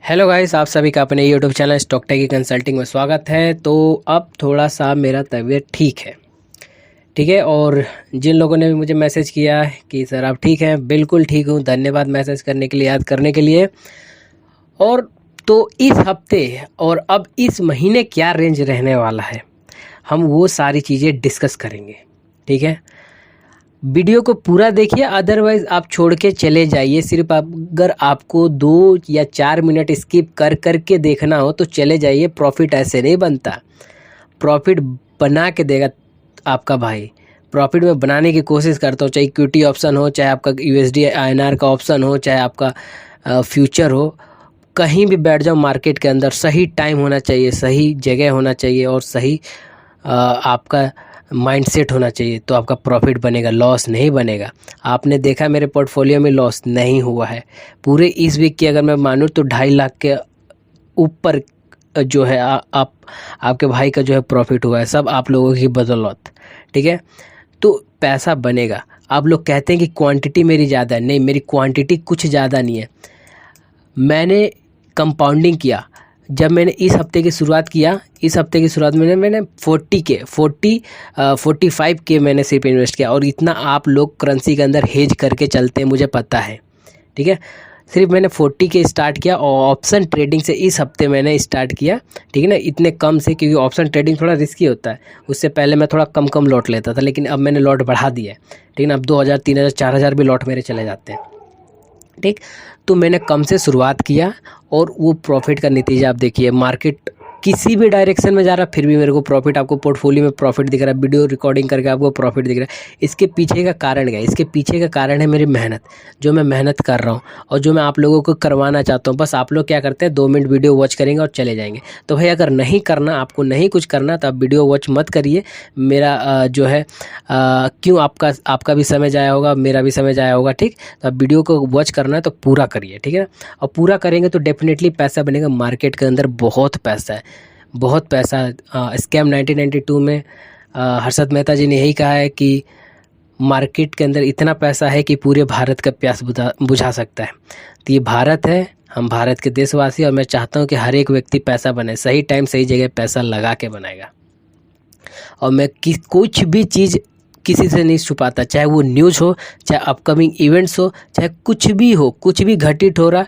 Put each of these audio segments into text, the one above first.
Hello guys, आप सभी का अपने यूट्यूब चैनल स्टॉक टेक की कंसल्टिंग में स्वागत है। तो अब थोड़ा सा मेरा तबीयत ठीक है। और जिन लोगों ने भी मुझे मैसेज किया है कि सर आप ठीक हैं, बिल्कुल ठीक हूँ। धन्यवाद मैसेज करने के लिए, याद करने के लिए। और तो इस हफ्ते और अब इस महीने क्या रेंज रहने वाला है, हम वो सारी चीज़ें डिस्कस करेंगे। ठीक है, वीडियो को पूरा देखिए, अदरवाइज आप छोड़ के चले जाइए। सिर्फ अगर आपको 2 या 4 मिनट स्किप कर करके देखना हो तो चले जाइए। प्रॉफिट ऐसे नहीं बनता, प्रॉफिट बना के देगा आपका भाई। प्रॉफिट में बनाने की कोशिश करता हूँ, चाहे इक्विटी ऑप्शन हो, चाहे आपका यूएसडी आईएनआर का ऑप्शन हो, चाहे आपका फ्यूचर हो। कहीं भी बैठ जाओ मार्केट के अंदर, सही टाइम होना चाहिए, सही जगह होना चाहिए और सही आपका माइंडसेट होना चाहिए, तो आपका प्रॉफिट बनेगा, लॉस नहीं बनेगा। आपने देखा मेरे पोर्टफोलियो में लॉस नहीं हुआ है। पूरे इस वीक की अगर मैं मानूँ तो 2.5 लाख के ऊपर जो है आपके भाई का जो है प्रॉफिट हुआ है, सब आप लोगों की बदौलत। ठीक है, तो पैसा बनेगा। आप लोग कहते हैं कि क्वांटिटी मेरी ज़्यादा है, नहीं, मेरी क्वांटिटी कुछ ज़्यादा नहीं है। मैंने कंपाउंडिंग किया। जब मैंने इस हफ्ते की शुरुआत किया, इस हफ्ते की शुरुआत में मैंने 45 के मैंने सिर्फ इन्वेस्ट किया। और इतना आप लोग करेंसी के अंदर हेज करके चलते हैं, मुझे पता है। ठीक है, सिर्फ मैंने 40 के स्टार्ट किया और ऑप्शन ट्रेडिंग से इस हफ्ते मैंने स्टार्ट किया। ठीक है ना, इतने कम से, क्योंकि ऑप्शन ट्रेडिंग थोड़ा रिस्की होता है। उससे पहले मैं थोड़ा कम कम लॉट लेता था, लेकिन अब मैंने लॉट बढ़ा दिया है। ठीक है ना, अब 2000, 3000, 4000 भी लॉट मेरे चले जाते हैं। ठीक, तो मैंने कम से शुरुआत किया और वो प्रॉफिट का नतीजा आप देखिए। मार्केट किसी भी डायरेक्शन में जा रहा है, फिर भी मेरे को प्रॉफिट, आपको पोर्टफोलियो में प्रॉफिट दिख रहा है, वीडियो रिकॉर्डिंग करके आपको प्रॉफिट दिख रहा है। इसके पीछे का कारण क्या है? इसके पीछे का कारण है मेरी मेहनत, जो मैं मेहनत कर रहा हूँ और जो मैं आप लोगों को करवाना चाहता हूँ। बस आप लोग क्या करते हैं, 2 मिनट वीडियो वॉच करेंगे और चले जाएंगे। तो भाई अगर नहीं करना, आपको नहीं कुछ करना, तो आप वीडियो वॉच मत करिए। मेरा जो है क्यों आपका भी समय जाया होगा, मेरा भी समय जाया होगा। ठीक, तो आप वीडियो को वॉच करना है तो पूरा करिए। ठीक है, और पूरा करेंगे तो डेफिनेटली पैसा बनेगा। मार्केट के अंदर बहुत पैसा है, बहुत पैसा। स्कैम 1992 में हर्षद मेहता जी ने यही कहा है कि मार्केट के अंदर इतना पैसा है कि पूरे भारत का प्यास बुझा सकता है। तो ये भारत है, हम भारत के देशवासी, और मैं चाहता हूँ कि हर एक व्यक्ति पैसा बने, सही टाइम सही जगह पैसा लगा के बनाएगा। और मैं कुछ भी चीज़ किसी से नहीं छुपाता, चाहे वो न्यूज़ हो, चाहे अपकमिंग इवेंट्स हो, चाहे कुछ भी हो, कुछ भी घटित हो रहा,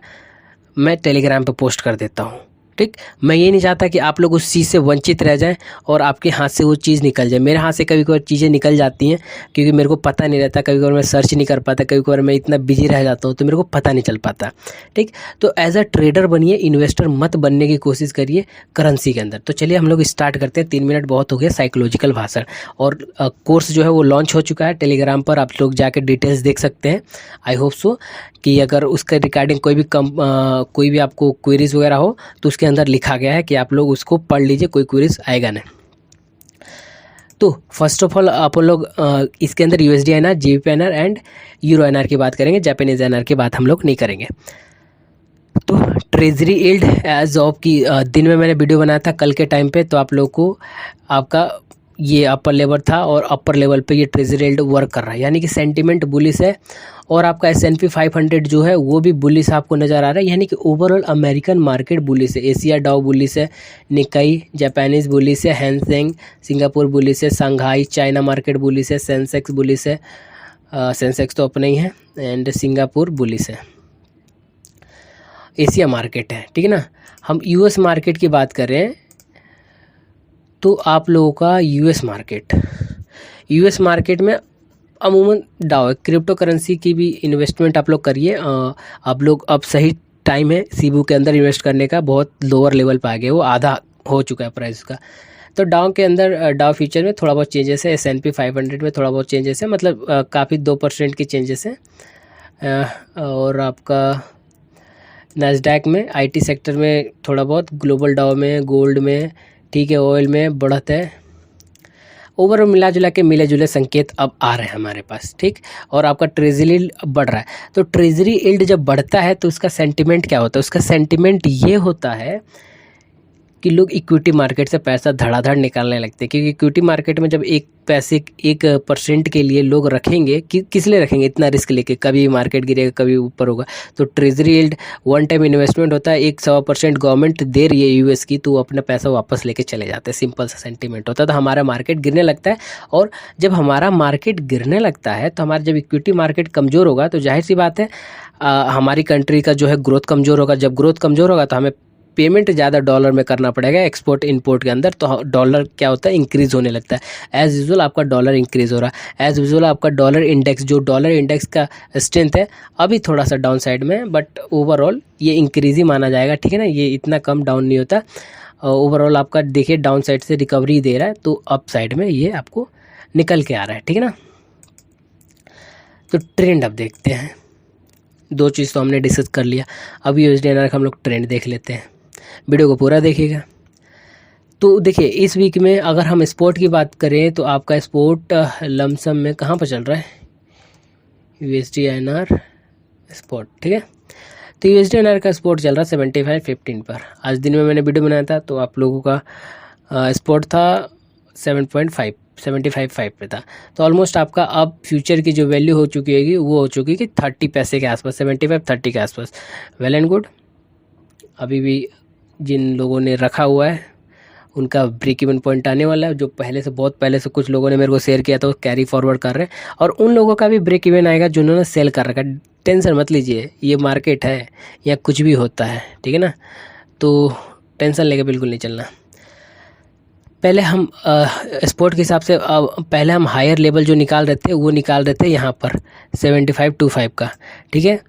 मैं टेलीग्राम पे पोस्ट कर देता हूँ। ठीक, मैं ये नहीं चाहता कि आप लोग उस चीज़ से वंचित रह जाएं और आपके हाथ से वो चीज़ निकल जाए। मेरे हाथ से कभी कभार चीज़ें निकल जाती हैं, क्योंकि मेरे को पता नहीं रहता। कभी कभार मैं सर्च नहीं कर पाता, कभी कभार मैं इतना बिजी रह जाता हूँ तो मेरे को पता नहीं चल पाता। ठीक, तो एज अ ट्रेडर बनिए, इन्वेस्टर मत बनने की कोशिश करिए करेंसी के अंदर। तो चलिए हम लोग स्टार्ट करते हैं। 3 मिनट बहुत हो गया साइकोलॉजिकल भाषण। और कोर्स जो है वो लॉन्च हो चुका है टेलीग्राम पर, आप लोग जाके डिटेल्स देख सकते हैं। आई होप सो कि अगर उसके रिगार्डिंग कोई भी आपको क्वेरीज वगैरह हो तो उसके अंदर लिखा गया है कि आप लोग उसको पढ़ लीजिए, कोई क्वेरीज आएगा नहीं। तो फर्स्ट ऑफ ऑल आप लोग इसके अंदर USD INR, GBP INR and euro INR की बात करेंगे। जापानीज आईएनआर की बात हम लोग नहीं करेंगे। तो ट्रेजरी यील्ड एज ऑफ की दिन में मैंने वीडियो बनाया था कल के टाइम पे, तो आप लोग को आपका ये अपर लेवल था और अपर लेवल पे ये ट्रेजरी यील्ड वर्क कर रहा है, यानी कि सेंटीमेंट बुलिश है। और आपका S&P 500 जो है वो भी बुलिश आपको नज़र आ रहा है, यानी कि ओवरऑल अमेरिकन मार्केट बुलिश है। एशिया डाउ बुलिश है, निकाई जापानीज बुलिश है, हैंगसेंग सिंगापुर बुलिश है, संघाई चाइना मार्केट बुलिश है, सेंसेक्स बुलिश है, सेंसेक्स तो अपने ही है, एंड सिंगापुर बुलिश है। एशिया मार्केट है, ठीक है ना। हम यूएस मार्केट की बात कर रहे हैं, तो आप लोगों का यूएस मार्केट में अमूमन डाउ है। क्रिप्टो करेंसी की भी इन्वेस्टमेंट आप लोग करिए। आप लोग अब सही टाइम है सीबू के अंदर इन्वेस्ट करने का। बहुत लोअर लेवल पे आ गए, वो आधा हो चुका है प्राइस का। तो डाउ के अंदर, डाउ फ्यूचर में थोड़ा बहुत चेंजेस है, S&P 500 में थोड़ा बहुत चेंजेस है, मतलब काफ़ी 2% की चेंजेस है। और आपका नैस्डैक में, आईटी सेक्टर में थोड़ा बहुत, ग्लोबल डाउ में, गोल्ड में, ठीक है, ऑयल में बढ़त है। ओवरऑल मिला जुला के मिले जुले संकेत अब आ रहे हैं हमारे पास। ठीक, और आपका ट्रेजरी यील्ड बढ़ रहा है। तो ट्रेजरी यील्ड जब बढ़ता है तो उसका सेंटिमेंट क्या होता है? उसका सेंटिमेंट ये होता है कि लोग इक्विटी मार्केट से पैसा धड़ाधड़ निकालने लगते हैं, क्योंकि इक्विटी मार्केट में जब 1% के लिए लोग रखेंगे, किस लिए रखेंगे इतना रिस्क लेके, कभी मार्केट गिरेगा कभी ऊपर होगा। तो treasury yield one time investment होता है, 1-1.25% गवर्नमेंट दे रही है यूएस की, तो वो अपना पैसा वापस लेके चले जाते हैं, सिंपल सा सेंटीमेंट होता है। तो हमारा मार्केट गिरने लगता है, और जब हमारा मार्केट गिरने लगता है तो हमारा जब इक्विटी मार्केट कमज़ोर होगा तो जाहिर सी बात है हमारी कंट्री का जो है ग्रोथ कमज़ोर होगा। जब ग्रोथ कमज़ोर होगा तो हमें पेमेंट ज़्यादा डॉलर में करना पड़ेगा एक्सपोर्ट इम्पोर्ट के अंदर, तो डॉलर क्या होता है इंक्रीज़ होने लगता है। एज़ यूजुअल आपका डॉलर इंक्रीज़ हो रहा है, एज़ यूजुअल आपका डॉलर इंडेक्स, जो डॉलर इंडेक्स का स्ट्रेंथ है अभी थोड़ा सा डाउन साइड में है, बट ओवरऑल ये इंक्रीज़ ही माना जाएगा, ठीक है ना। ये इतना कम डाउन नहीं होता, ओवरऑल आपका देखिए डाउन साइड से रिकवरी दे रहा है, तो अप साइड में ये आपको निकल के आ रहा है, ठीक है ना। तो ट्रेंड अब देखते हैं, दो चीज़ तो हमने डिस्कस कर लिया, अब USD/INR का हम लोग ट्रेंड देख लेते हैं। वीडियो को पूरा देखिएगा। तो देखिए इस वीक में अगर हम स्पोर्ट की बात करें तो आपका स्पोर्ट लमसम में कहाँ पर चल रहा है, USD/INR स्पोर्ट, ठीक है। तो USD/INR का स्पोर्ट चल रहा है 75.15 पर। आज दिन में मैंने वीडियो बनाया था तो आप लोगों का स्पोर्ट था 75.5 पे था। तो ऑलमोस्ट आपका अब फ्यूचर की जो वैल्यू हो चुकी है वो हो चुकी है कि 30 पैसे के आसपास, 75-30 के आसपास। Well and good. अभी भी जिन लोगों ने रखा हुआ है उनका ब्रेक इवन पॉइंट आने वाला है, जो पहले से बहुत पहले से कुछ लोगों ने मेरे को शेयर किया था वो कैरी फॉरवर्ड कर रहे हैं, और उन लोगों का भी ब्रेक इवन आएगा जिन्होंने सेल कर रखा है। टेंशन मत लीजिए, ये मार्केट है या कुछ भी होता है, ठीक है ना, तो टेंशन लेके बिल्कुल नहीं चलना। पहले हम स्पोर्ट के हिसाब से पहले हम हायर लेवल जो निकाल रहे थे वो निकाल रहे थे यहाँ पर 75-25 का, ठीक है।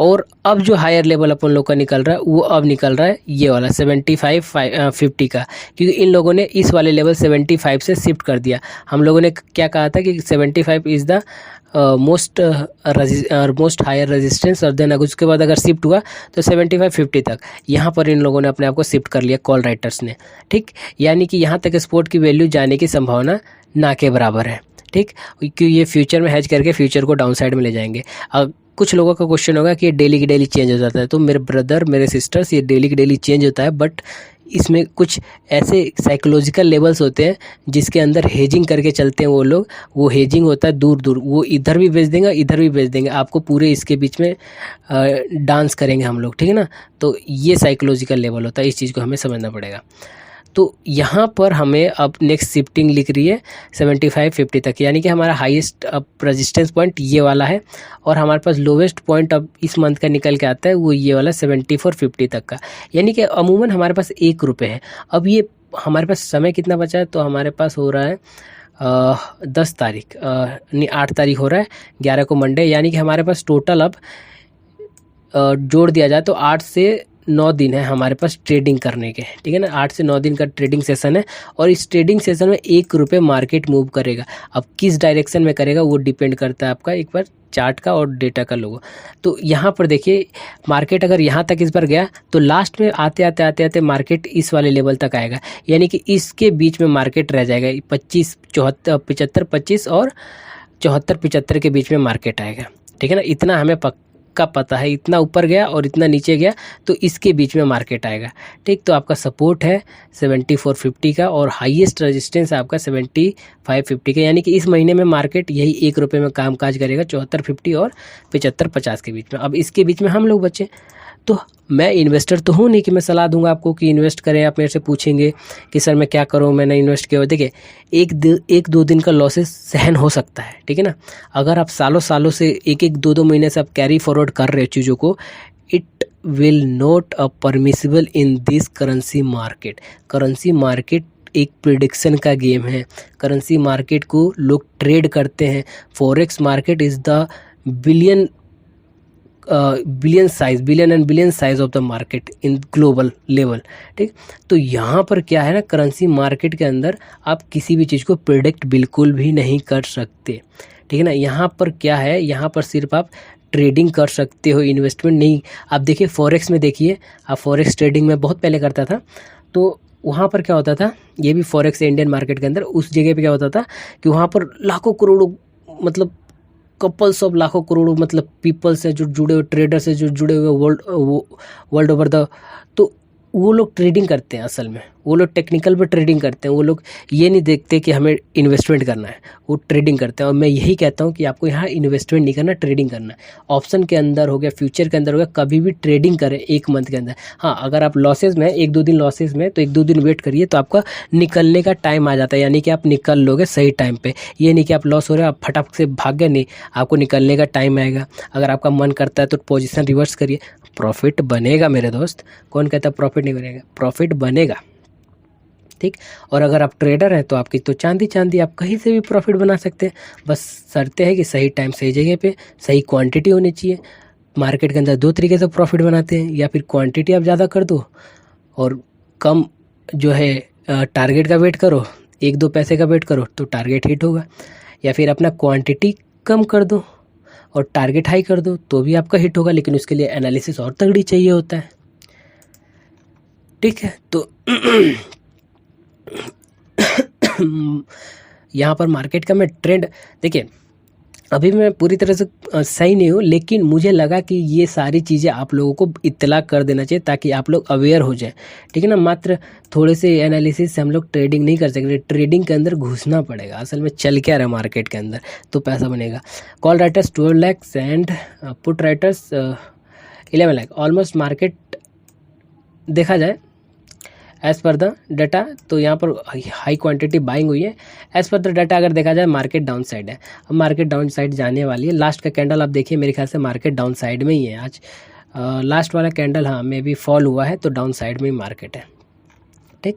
और अब जो हायर लेवल अपन लोग का निकल रहा है वो अब निकल रहा है ये वाला 75-50 का, क्योंकि इन लोगों ने इस वाले लेवल 75 से शिफ्ट कर दिया। हम लोगों ने क्या कहा था कि 75 is the most higher resistance, और देन उसके बाद अगर शिफ्ट हुआ तो 75-50 तक यहाँ पर इन लोगों ने अपने आप को शिफ्ट कर लिया, कॉल राइटर्स ने, ठीक। यानी कि यहाँ तक स्पोर्ट की वैल्यू जाने की संभावना ना के बराबर है, ठीक, क्योंकि ये फ्यूचर में हेज करके फ्यूचर को डाउन साइड में ले जाएंगे। कुछ लोगों का क्वेश्चन होगा कि ये डेली की डेली चेंज हो जाता है, तो मेरे ब्रदर मेरे सिस्टर्स ये डेली की डेली चेंज होता है, बट इसमें कुछ ऐसे साइकोलॉजिकल लेवल्स होते हैं जिसके अंदर हेजिंग करके चलते हैं वो लोग। वो हेजिंग होता है दूर दूर, वो इधर भी बेच देंगे इधर भी बेच देंगे, आपको पूरे इसके बीच में डांस करेंगे हम लोग, ठीक है ना। तो ये साइकोलॉजिकल लेवल होता है, इस चीज़ को हमें समझना पड़ेगा। तो यहाँ पर हमें अब नेक्स्ट शिफ्टिंग लिख रही है 75-50 तक, यानी कि हमारा हाईएस्ट अब रेजिस्टेंस पॉइंट ये वाला है, और हमारे पास लोवेस्ट पॉइंट अब इस मंथ का निकल के आता है वो ये वाला 74-50 तक का, यानी कि अमूमन हमारे पास 1 रुपये है। अब ये हमारे पास समय कितना बचा है, तो हमारे पास हो रहा है 10 तारीख नहीं 8 तारीख हो रहा है, 11 को मंडे, यानी कि हमारे पास टोटल अब जोड़ दिया जाए तो 8 से 9 दिन है हमारे पास ट्रेडिंग करने के, ठीक है ना। 8 से 9 दिन का ट्रेडिंग सेशन है, और इस ट्रेडिंग सेशन में 1 रुपये मार्केट मूव करेगा। अब किस डायरेक्शन में करेगा वो डिपेंड करता है आपका एक बार चार्ट का और डेटा का लोगो। तो यहाँ पर देखिए मार्केट अगर यहाँ तक इस बार गया तो लास्ट में आते आते मार्केट इस वाले लेवल तक आएगा, यानी कि इसके बीच में मार्केट रह जाएगा। 75 और 74-75 के बीच में मार्केट आएगा, ठीक है ना। इतना हमें का पता है, इतना ऊपर गया और इतना नीचे गया तो इसके बीच में मार्केट आएगा, ठीक। तो आपका सपोर्ट है 74-50 का, और हाईएस्ट रेजिस्टेंस आपका 75-50 का, यानी कि इस महीने में मार्केट यही 1 रुपये में कामकाज करेगा 74-50 और 75-50 के बीच में। अब इसके बीच में हम लोग बचे, तो मैं इन्वेस्टर तो हूँ नहीं कि मैं सलाह दूंगा आपको कि इन्वेस्ट करें। आप मेरे से पूछेंगे कि सर मैं क्या करूँ, मैंने इन्वेस्ट किया। देखिए 1-2 दिन का लॉसेस सहन हो सकता है, ठीक है ना। अगर आप सालों से 1-2 महीने से आप कैरी फॉरवर्ड कर रहे हो चीज़ों को, it will not a permissible in this currency market. Currency market एक प्रिडिक्शन का गेम है, करेंसी मार्केट को लोग ट्रेड करते हैं। Forex market is the billion and billion size of the market in global level, ठीक। तो यहाँ पर क्या है ना, करेंसी मार्केट के अंदर आप किसी भी चीज़ को प्रिडिक्ट बिल्कुल भी नहीं कर सकते, ठीक है ना। यहाँ पर क्या है, यहाँ पर सिर्फ आप ट्रेडिंग कर सकते हो, इन्वेस्टमेंट नहीं। आप देखिए फॉरेक्स में, देखिए आप फॉरेक्स ट्रेडिंग में बहुत पहले करता था, तो वहाँ पर क्या होता था, ये भी फॉरेक्स इंडियन मार्केट के अंदर, उस जगह पे क्या होता था कि वहाँ पर लाखों करोड़ों मतलब कपल्स ऑफ लाखों करोड़ों मतलब पीपल से जो जुड़े हुए, ट्रेडर से जो जुड़े हुए वर्ल्ड ओवर द, तो वो लोग ट्रेडिंग करते हैं, असल में वो लोग टेक्निकल पे ट्रेडिंग करते हैं। वो लोग ये नहीं देखते कि हमें इन्वेस्टमेंट करना है, वो ट्रेडिंग करते हैं। और मैं यही कहता हूँ कि आपको यहाँ इन्वेस्टमेंट नहीं करना, ट्रेडिंग करना है। ऑप्शन के अंदर हो गया, फ्यूचर के अंदर हो गया, कभी भी ट्रेडिंग करें 1 मंथ के अंदर। हाँ, अगर आप लॉसेज में 1-2 दिन लॉसेज में, तो 1-2 दिन वेट करिए, तो आपका निकलने का टाइम आ जाता है, यानी कि आप निकल लोगे सही टाइम पे। ये नहीं कि आप लॉस हो रहे हो आप फटाफट से भाग गए, नहीं, आपको निकलने का टाइम आएगा। अगर आपका मन करता है तो पोजीशन रिवर्स करिए, प्रॉफिट बनेगा मेरे दोस्त। कौन कहता है प्रॉफिट नहीं बनेगा? प्रॉफिट बनेगा, ठीक। और अगर आप ट्रेडर हैं तो आपकी तो चांदी आप कहीं से भी प्रॉफिट बना सकते हैं। बस शर्त है कि सही टाइम सही जगह पे सही क्वांटिटी होनी चाहिए। मार्केट के अंदर 2 तरीके से प्रॉफिट बनाते हैं, या फिर क्वांटिटी आप ज़्यादा कर दो और कम जो है टारगेट का वेट करो, 1-2 पैसे का वेट करो तो टारगेट हिट होगा। या फिर अपना क्वांटिटी कम कर दो और टारगेट हाई कर दो तो भी आपका हिट होगा, लेकिन उसके लिए एनालिसिस और तगड़ी चाहिए होता है, ठीक है। तो यहाँ पर मार्केट का मैं ट्रेंड देखिए, अभी मैं पूरी तरह से सही नहीं हूँ, लेकिन मुझे लगा कि ये सारी चीज़ें आप लोगों को इत्तला कर देना चाहिए ताकि आप लोग अवेयर हो जाएं, ठीक है ना। मात्र थोड़े से एनालिसिस से हम लोग ट्रेडिंग नहीं कर सकते, ट्रेडिंग के अंदर घुसना पड़ेगा। असल में चल क्या रहा है मार्केट के अंदर, तो पैसा बनेगा। Call writers 12 lakh and put writers 11 lakh. Almost market देखा जाए एज़ पर द डाटा, तो यहाँ पर हाई क्वांटिटी बाइंग हुई है। एज़ पर द डाटा अगर देखा जाए मार्केट डाउन साइड है, अब मार्केट डाउन साइड जाने वाली है। लास्ट का कैंडल आप देखिए, मेरे ख्याल से मार्केट डाउन साइड में ही है आज। लास्ट वाला कैंडल हाँ मे बी फॉल हुआ है, तो डाउन साइड में ही मार्केट है, ठीक।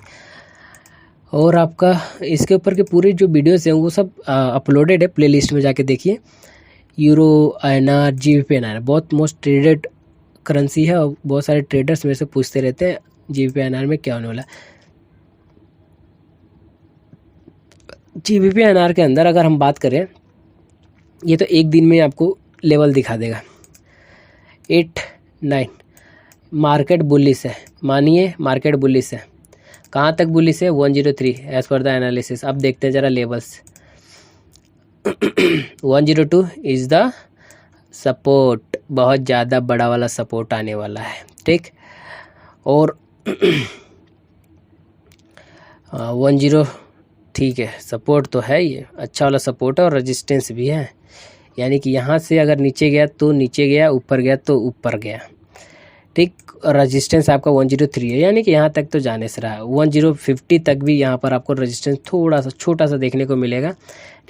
और आपका इसके ऊपर के पूरे जो वीडियोज़ हैं वो सब अपलोडेड है, प्ले लिस्ट में जाके देखिए। यूरो INR GBP INR बहुत मोस्ट ट्रेडेड करेंसी है, और बहुत सारे ट्रेडर्स मेरे से पूछते रहते हैं GBP INR में क्या होने वाला। GBP INR के अंदर अगर हम बात करें, ये तो एक दिन में आपको लेवल दिखा देगा 8-9। मार्केट बुलिश है, मानिए मार्केट बुलिश है। कहाँ तक बुलिश है? 103 एज पर द एनालिसिस। अब देखते हैं ज़रा लेवल्स। 102 इज़ द सपोर्ट, बहुत ज़्यादा बड़ा वाला सपोर्ट आने वाला है, ठीक। और 10 ठीक है, सपोर्ट तो है, ये अच्छा वाला सपोर्ट है और रेजिस्टेंस भी है, यानी कि यहाँ से अगर नीचे गया तो नीचे गया, ऊपर गया तो ऊपर गया, ठीक। रेजिस्टेंस आपका 103 है, यानी कि यहाँ तक तो जाने से रहा है। 1050 तक भी यहाँ पर आपको रेजिस्टेंस थोड़ा सा छोटा सा देखने को मिलेगा,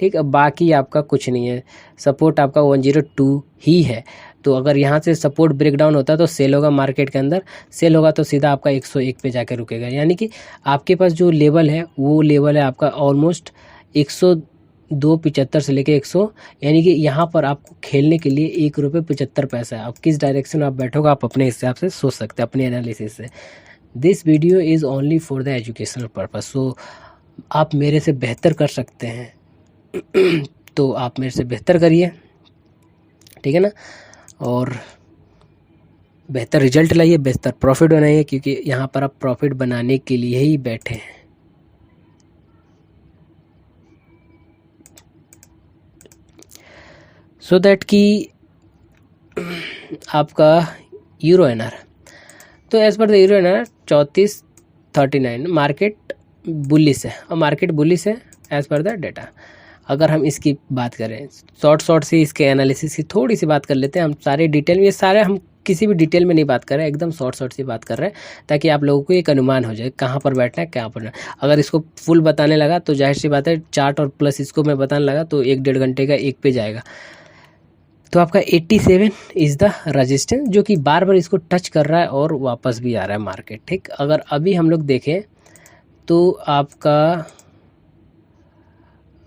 ठीक। अब बाकी आपका कुछ नहीं है, सपोर्ट आपका 102 ही है। तो अगर यहाँ से सपोर्ट ब्रेकडाउन होता है तो सेल होगा, मार्केट के अंदर सेल होगा तो सीधा आपका 101 पे जाकर रुकेगा, यानी कि आपके पास जो लेवल है वो लेवल है आपका ऑलमोस्ट 102.75 से लेके 100, यानी कि यहाँ पर आपको खेलने के लिए ₹1.75 है। अब किस डायरेक्शन में आप बैठोगे आप अपने हिसाब से सोच सकते हैं, अपने एनालिसिस से। This video is only for the educational purpose, so आप मेरे से बेहतर कर सकते हैं तो आप मेरे से बेहतर करिए, ठीक है ना। और बेहतर रिजल्ट लाइए, बेहतर प्रॉफिट बनाइए, क्योंकि यहाँ पर आप प्रॉफिट बनाने के लिए ही बैठे हैं। सो दैट कि आपका यूरो INR, तो as per the euro INR 34.39 market bullish है, और मार्केट बुलिश है एज़ पर द डाटा। अगर हम इसकी बात करें शॉर्ट से इसके एनालिसिस की थोड़ी सी बात कर लेते हैं। हम सारे डिटेल में, ये सारे हम किसी भी डिटेल में नहीं बात कर रहे हैं, एकदम शॉर्ट सी बात कर रहे हैं ताकि आप लोगों को एक अनुमान हो जाए कहाँ पर बैठना है, कहाँ पर नहीं। अगर इसको फुल बताने लगा तो जाहिर सी बात है, चार्ट और प्लस इसको मैं बताने लगा तो 1-1.5 घंटे का एक पे जाएगा। तो आपका 87 इज़ द रेजिस्टेंस, जो कि बार बार इसको टच कर रहा है और वापस भी आ रहा है मार्केट, ठीक। अगर अभी हम लोग देखें तो आपका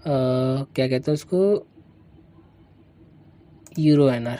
क्या कहते हैं उसको, यूरो INR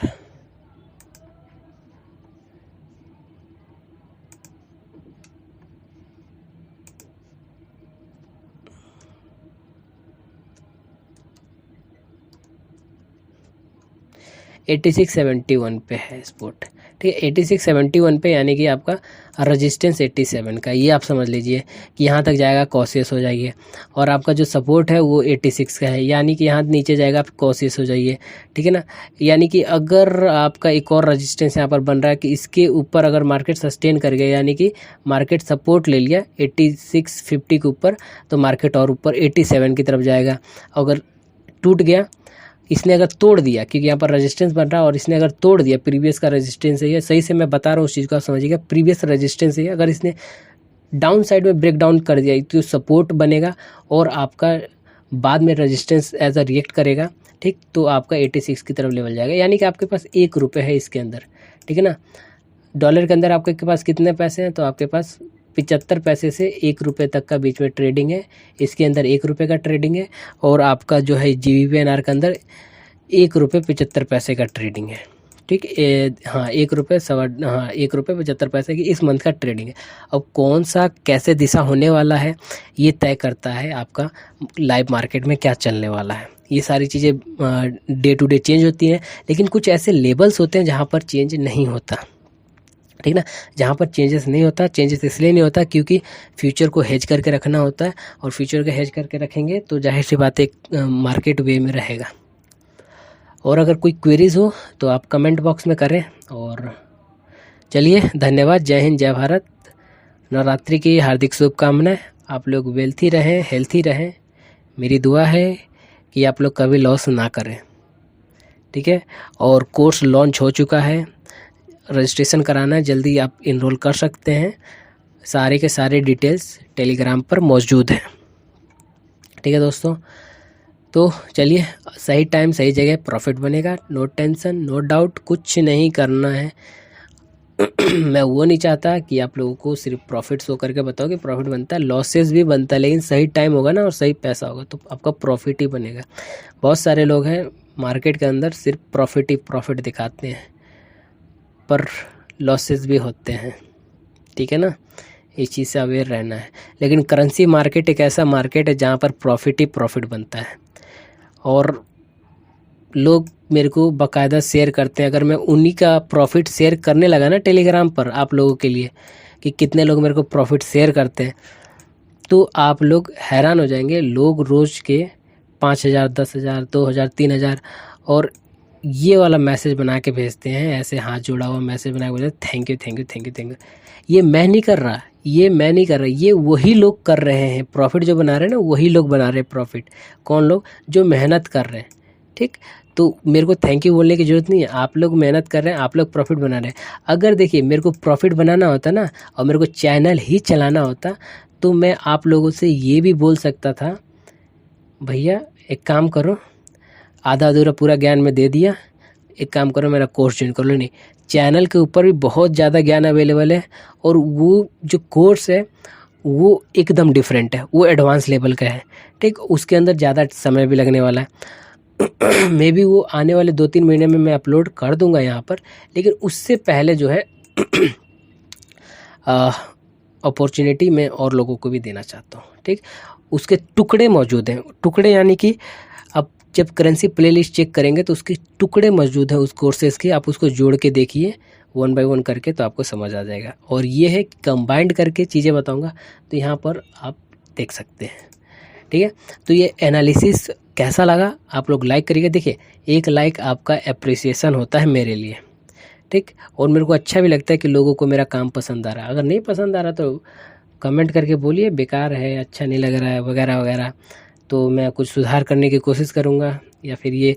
$86.71 पे है स्पोर्ट, ठीक है। 8671 पे यानी कि आपका रेजिस्टेंस 87 का, ये आप समझ लीजिए कि यहाँ तक जाएगा कॉशियस हो जाइए, और आपका जो सपोर्ट है वो 86 का है, यानी कि यहाँ नीचे जाएगा आप कॉशियस हो जाइए, ठीक है ना। यानी कि अगर आपका एक और रेजिस्टेंस यहाँ पर बन रहा है कि इसके ऊपर अगर मार्केट सस्टेन कर गया, यानी कि मार्केट सपोर्ट ले लिया 8650 के ऊपर, तो मार्केट और ऊपर 87 की तरफ जाएगा। अगर टूट गया, इसने अगर तोड़ दिया, क्योंकि यहाँ पर रेजिस्टेंस बन रहा है और इसने अगर तोड़ दिया, प्रीवियस का रेजिस्टेंस है, सही से मैं बता रहा हूँ उस चीज़ को आप समझिएगा, प्रीवियस रेजिस्टेंस है, अगर इसने डाउन साइड में ब्रेक डाउन कर दिया तो सपोर्ट बनेगा और आपका बाद में रेजिस्टेंस एज अ रिएक्ट करेगा, ठीक, तो आपका 86 की तरफ लेवल जाएगा। यानी कि आपके पास 1 रुपये है इसके अंदर, ठीक है ना। डॉलर के अंदर आपके पास कितने पैसे हैं, तो आपके पास 75 पैसे से 1 रुपये तक का बीच में ट्रेडिंग है, इसके अंदर 1 रुपये का ट्रेडिंग है, और आपका जो है GBP/NR के अंदर 1 रुपये 75 पैसे का ट्रेडिंग है, ठीक। 1 रुपये 75 पैसे की इस मंथ का ट्रेडिंग है। अब कौन सा कैसे दिशा होने वाला है ये तय करता है आपका लाइव मार्केट में क्या चलने वाला है। ये सारी चीज़ें डे टू डे चेंज होती हैं, लेकिन कुछ ऐसे लेवल्स होते हैं जहाँ पर चेंज नहीं होता, ठीक ना। जहाँ पर चेंजेस नहीं होता, चेंजेस इसलिए नहीं होता क्योंकि फ्यूचर को हेज करके रखना होता है, और फ्यूचर को हेज करके रखेंगे तो जाहिर सी बात एक मार्केट वे में रहेगा। और अगर कोई क्वेरीज हो तो आप कमेंट बॉक्स में करें। और चलिए, धन्यवाद। जय हिंद, जय भारत। नवरात्रि की हार्दिक शुभकामनाएं। आप लोग वेल्थी रहें, हेल्थी रहें। मेरी दुआ है कि आप लोग कभी लॉस ना करें, ठीक है। और कोर्स लॉन्च हो चुका है, रजिस्ट्रेशन कराना है, जल्दी आप इनरोल कर सकते हैं। सारे के सारे डिटेल्स टेलीग्राम पर मौजूद हैं, ठीक है दोस्तों। तो चलिए, सही टाइम सही जगह प्रॉफिट बनेगा, नो टेंशन, नो डाउट, कुछ नहीं करना है। मैं वो नहीं चाहता कि आप लोगों को सिर्फ प्रॉफिट शो करके बताओ कि प्रॉफिट बनता है, लॉसेस भी बनता है, लेकिन सही टाइम होगा ना और सही पैसा होगा तो आपका प्रॉफिट ही बनेगा। बहुत सारे लोग हैं मार्केट के अंदर सिर्फ प्रॉफिट ही प्रॉफिट दिखाते हैं, पर लॉसेस भी होते हैं, ठीक है ना। इस चीज़ से अवेयर रहना है। लेकिन करेंसी मार्केट एक ऐसा मार्केट है जहाँ पर प्रॉफिट ही प्रॉफिट बनता है, और लोग मेरे को बाकायदा शेयर करते हैं। अगर मैं उन्हीं का प्रॉफिट शेयर करने लगा ना टेलीग्राम पर आप लोगों के लिए कि कितने लोग मेरे को प्रॉफिट शेयर करते हैं, तो आप लोग हैरान हो जाएंगे। लोग रोज़ के 5,000, 10,000, 2,000, 3,000 और ये वाला मैसेज बना के भेजते हैं, ऐसे हाथ जोड़ा हुआ मैसेज बना के भेजते हैं, thank you thank you thank you thank you. ये मैं नहीं कर रहा, ये वही लोग कर रहे हैं। प्रॉफिट जो बना रहे हैं ना, वही लोग बना रहे हैं प्रॉफिट। कौन लोग? जो मेहनत कर रहे हैं, ठीक। तो मेरे को थैंक यू बोलने की ज़रूरत नहीं है। आप लोग मेहनत कर रहे हैं, आप लोग प्रॉफिट बना रहे हैं। अगर देखिए मेरे को प्रॉफिट बनाना होता ना और मेरे को चैनल ही चलाना होता, तो मैं आप लोगों से ये भी बोल सकता था, भैया एक काम करो, आधा अधूरा पूरा ज्ञान मैं दे दिया, एक काम करो मेरा कोर्स ज्वाइन कर लो। नहीं, चैनल के ऊपर भी बहुत ज़्यादा ज्ञान अवेलेबल है, और वो जो कोर्स है वो एकदम डिफरेंट है, वो एडवांस लेवल का है, ठीक। उसके अंदर ज़्यादा समय भी लगने वाला है। मे बी वो आने वाले 2-3 महीने में मैं अपलोड कर दूंगा यहाँ पर, लेकिन उससे पहले जो है अपॉर्चुनिटी मैं और लोगों को भी देना चाहता हूँ, ठीक। उसके टुकड़े मौजूद हैं, टुकड़े यानी कि अब जब करेंसी प्लेलिस्ट चेक करेंगे तो उसके टुकड़े मौजूद हैं उस कोर्सेज़ के, आप उसको जोड़ के देखिए 1 बाय 1 करके, तो आपको समझ आ जाएगा। और ये है कंबाइंड करके चीज़ें बताऊँगा, तो यहाँ पर आप देख सकते हैं, ठीक है। तो ये एनालिसिस कैसा लगा आप लोग लाइक करिएगा। देखिए, एक लाइक आपका एप्रिसिएशन होता है मेरे लिए, ठीक। और मेरे को अच्छा भी लगता है कि लोगों को मेरा काम पसंद आ रहा है। अगर नहीं पसंद आ रहा तो कमेंट करके बोलिए बेकार है, अच्छा नहीं लग रहा है वगैरह वगैरह, तो मैं कुछ सुधार करने की कोशिश करूँगा, या फिर ये